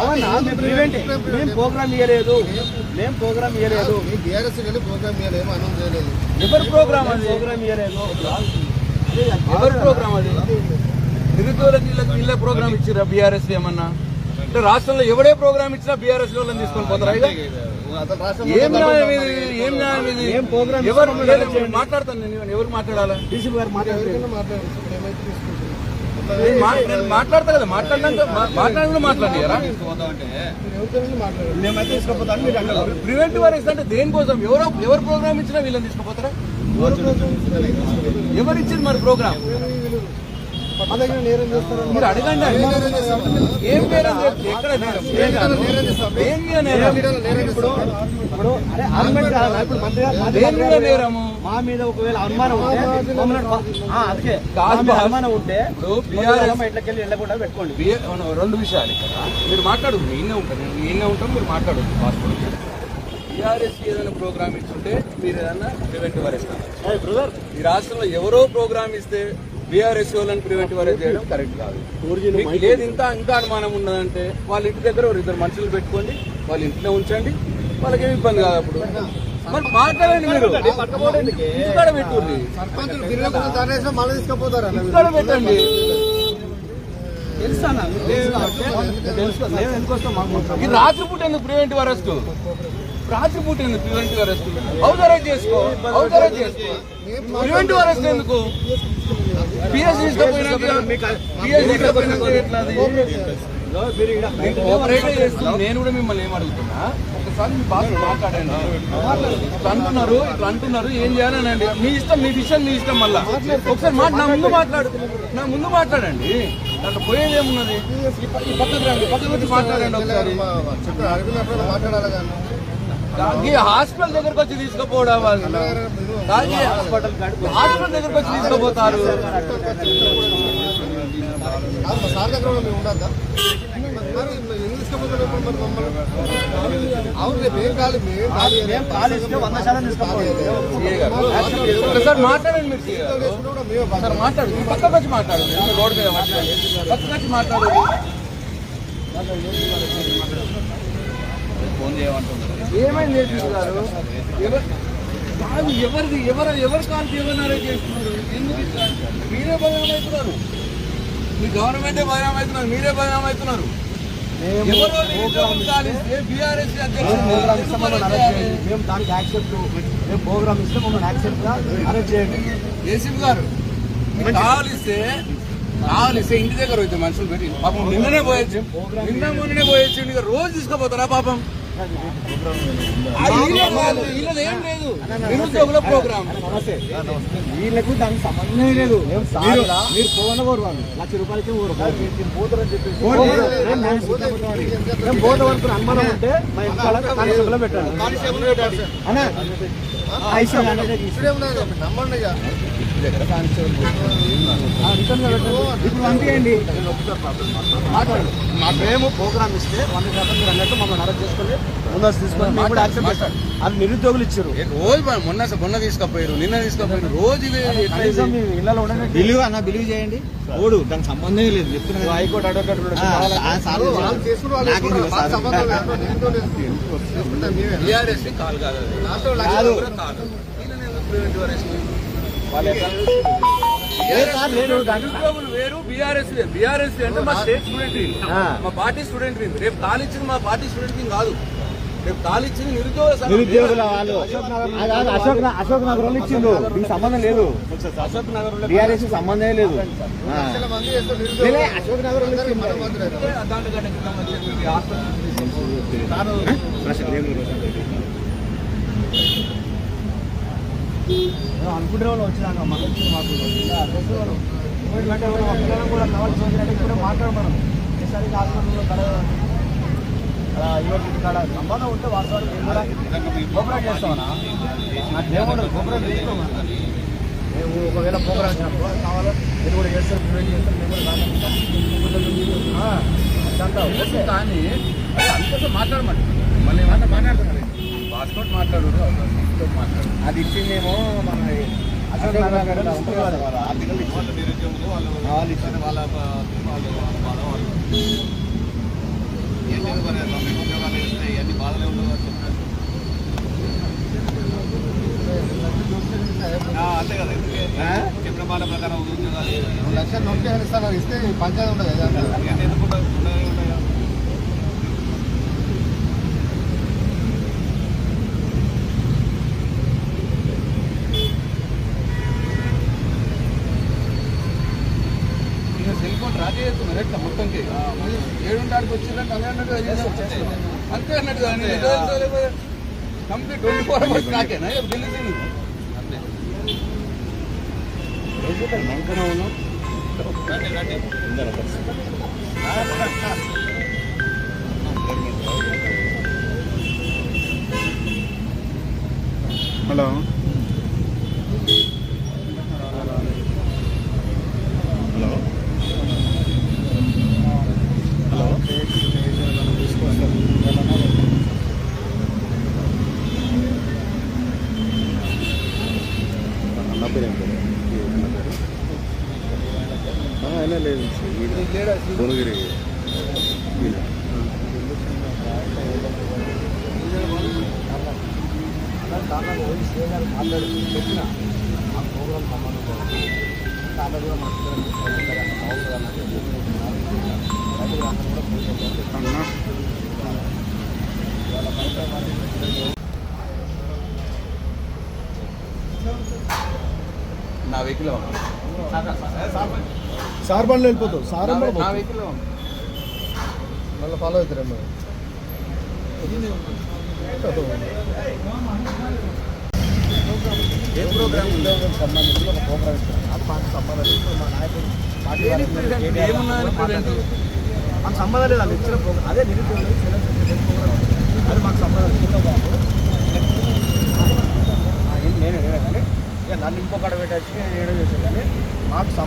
అవునా మేము ప్రోగ్రామ్ ఇవ్వలేదు ఎవరు ప్రోగ్రామ్ అది ఎవరు ప్రోగ్రామ్ అది నిరుద్యోగులకు వీళ్ళే ప్రోగ్రామ్ ఇచ్చిరా బీఆర్ఎస్ ఏమన్నా అంటే రాష్ట్రంలో ఎవడే ప్రోగ్రామ్ ఇచ్చినా బీఆర్ఎస్ లో తీసుకొని పోతారా ఏం న్యాయం ఇది ఏం న్యాయం ఇది ఎవరు మాట్లాడతాను నేను ఎవరు మాట్లాడాలా మాట్లాడతా కదా మాట్లాడినా మాట్లాడారా ప్రివెంటివ్ అరెస్ట్ అంటే దేనికోసం ఎవరు ప్రోగ్రామ్ ఇచ్చినా వీళ్ళని తీసుకుపోతారా ఎవరు ఇచ్చింది మరి ప్రోగ్రామ్ మీరు అడగండి ఏం నేరం ఎక్కడ నేరము మా మీద ఒకవేళ అనుమానం ఉంటే ఎట్లకెళ్ళి వెళ్ళకుండా పెట్టుకోండి రెండు విషయాలు ఇక్కడ మీరు మాట్లాడు ఈయనే ఉంటాం మీరు మాట్లాడు టీఆర్ఎస్ ఏదైనా ప్రోగ్రామ్ ఇచ్చుంటే మీరు ఏదైనా ప్రివెంటివ్ అరెస్ట్ ఈ రాష్ట్రంలో ఎవరో ప్రోగ్రామ్ ఇస్తే బీఆర్ఎస్ వాళ్ళని ప్రివెంటివ్ అరెస్ట్ చేయడం కరెక్ట్ కాదు. మీకు లేదు ఇంకా అనుమానం ఉన్నదంటే వాళ్ళ ఇంటి దగ్గర ఇద్దరు మనుషులు పెట్టుకోండి, వాళ్ళ ఇంట్లో ఉంచండి, వాళ్ళకేమి ఇబ్బంది కాదు. అప్పుడు మరి మాట్లాడండి మీరు ఇక్కడ పెట్టుకోండి ఇక్కడ పెట్టండి. రాత్రిపూట ఎందుకు ప్రివెంటివ్ అరెస్ట్ రాత్రిపూట ఎందుకు ప్రివెంటివ్ అరెస్ట్ హౌస్ అరెస్ట్ చేసుకో ప్రివెంటివ్ అరెస్ట్ ఎందుకు నేను కూడా మిమ్మల్ని ఏం అడుగుతున్నా ఒకసారి మీ బాస్ మాట్లాడండి. ఇట్లా అంటున్నారు ఏం చేయాలనండి మీ ఇష్టం మీ విషయం మీ ఇష్టం. మళ్ళా ఒకసారి నా ముందు మాట్లాడండి. దాంట్లో పోయేది ఏమున్నది ఈ పక్కకు రండి పక్కకు వచ్చి మాట్లాడండి ఒకసారి. హాస్పిటల్ దగ్గరకు వచ్చి తీసుకుపోవడం హాస్పిటల్ దగ్గరకు వచ్చి తీసుకుపోతారు. ఒకసారి మాట్లాడండి మీరు సార్ మాట్లాడు పక్కకు వచ్చి మాట్లాడండి రోడ్డు మీద పక్కకు వచ్చి మాట్లాడండి. ఫోన్ చేయమంటున్నారు ఏమైంది నేర్పిస్తున్నారు ఎవరు కాల్చి ఎవరినారే చేస్తున్నారు. ఎందుకు మీరే బదనాం అవుతున్నారు, మీ గవర్నమెంటే బదనాం అవుతున్నారు, మీరే బదనాం అవుతున్నారు. మేము దానికి యాక్సెప్ట్ మేము ప్రోగ్రామ్ ఇస్తే మమ్మల్ని యాక్సెప్ట్ గా అరెస్ట్ చేయండి. ఏసీపీ గారు కావాలిస్తే ఇంటి దగ్గర అయితే మనుషులు పెట్టి పాపం నిన్ననే పోయొచ్చు మొన్ననే పోయొచ్చు రోజు తీసుకుపోతారా పాపం. ఏం లేదు నిరుద్యోగుల ప్రోగ్రామ్ వీళ్ళకు దానికి సంబంధం లేదు. మీరు పోవనకూరు వాళ్ళు ₹1,00,000 మేము పోత వరకు అనుమానం ఉంటే మా ఇంట్లో కానిస్టేబుల్ పెట్టండి. ఇప్పుడు పంపించండి. మేము ప్రోగ్రామ్ ఇస్తే 100% మీరు అన్నట్టు మమ్మల్ని అరెస్ట్ చేసుకొని ముందస్తు తీసుకొని మేము కూడా యాక్సెప్ట్ చేస్తాం. అది నిరుద్యోగులు ఇచ్చారు రోజు మొన్న తీసుకపోయారు నిన్న తీసుకపోయారు రోజు ఇళ్ళలో ఉండండి. బిలీవ్ చేయండి ఓడు దానికి సంబంధం లేదు చెప్తున్నా. హైకోర్టు అడ్వకేట్ వేరు బీఆర్ఎస్ అంటే మా స్టేట్ స్టూడెంట్ మా పార్టీ స్టూడెంట్ రేపు కాలిచ్చింది మా పార్టీ స్టూడెంట్ కాదు. రేపు కాలిచ్చింది నిరుద్యోగుల వాళ్ళు. అశోక్ నగర్ వాళ్ళు ఇచ్చిండు దీనికి సంబంధం లేదు. అశోక్ నగర్ బీఆర్ఎస్ సంబంధమే లేదు. అశోక్ నగర్ అనుకుంటే వాళ్ళు వచ్చినాక మన మాకు కూడా కావాల్సి కూడా మాట్లాడమనం ఈసారి హాస్పిటల్లో యూనివర్సిటీ కాడ సంబంధం ఉంటే వాస్తవానికి మేము కూడా కోఆపరేట్ చేస్తామన్నా. నాకు ఏమన్నా కోఆపరేట్ చేసుకోమన్నా. మేము ఒకవేళ ప్రోగ్రామ్ వచ్చినప్పుడు కావాలో మీరు కూడా చేస్తారు ప్రివెంట్ చేస్తారు మేము కూడా కానీ అందుకోసం మాట్లాడమండి మళ్ళీ ఏమన్నా మాట్లాడుతున్నారు పాస్పోర్ట్ మాట్లాడు అది ఇచ్చిందేమో మన అశోక్ నగర్ ఆర్టికల్ ఇచ్చింది. వాళ్ళు ఇచ్చిన వాళ్ళ వాళ్ళు బాధ వాళ్ళు ఏం లేదు మరి తొమ్మిది ఉద్యోగాలు ఇస్తాయి అన్ని బాధలే ఉండవు అంతే కదా చెప్పిన బాధ ప్రకారం ఉద్యోగాలు 2 లక్షలు నోటిఫికేషన్ ఇస్తారు ఇస్తే పంచాయతీ ఉండదు ఎందుకు ఉండదు సెల్ ఫోన్ రాజీ చేస్తున్నారు ఎట్లా మొత్తంకి 7కి వచ్చిందంటే అంతే అన్నట్టు కంప్లీట్ 24 hours నాకేనా ఢిల్లీ మంకన ఉన్నాం హలో హలో అన్న పేరు ఏం పేరు అయినా లేదు భువనగిరి మాట్లాడి చెప్పిన ఆ ప్రోగ్రామ్ సంబంధం చాలా కూడా నా వెహికల్ సార్ బండ్లో వెళ్ళిపోతావు సార్ నా వెహికల్ మళ్ళీ ఫాలో అవుతారమ్మా ఏ ప్రోగ్రామ్ సంబంధించి ఒక ప్రోగ్రామ్ ఇస్తారు అది మాకు సంబంధం లేదు మా నాయకుడు మాకు సంబంధం లేదు అది ఇచ్చిన ప్రోగ్రామ్ అదే నిరుద్యోగం ప్రోగ్రామ్ అది మాకు సంబంధం లేదు నేను కానీ ఇక నన్ను ఇంకొకటి పెట్టచ్చు నేను ఏడో చేసాను కానీ మాకు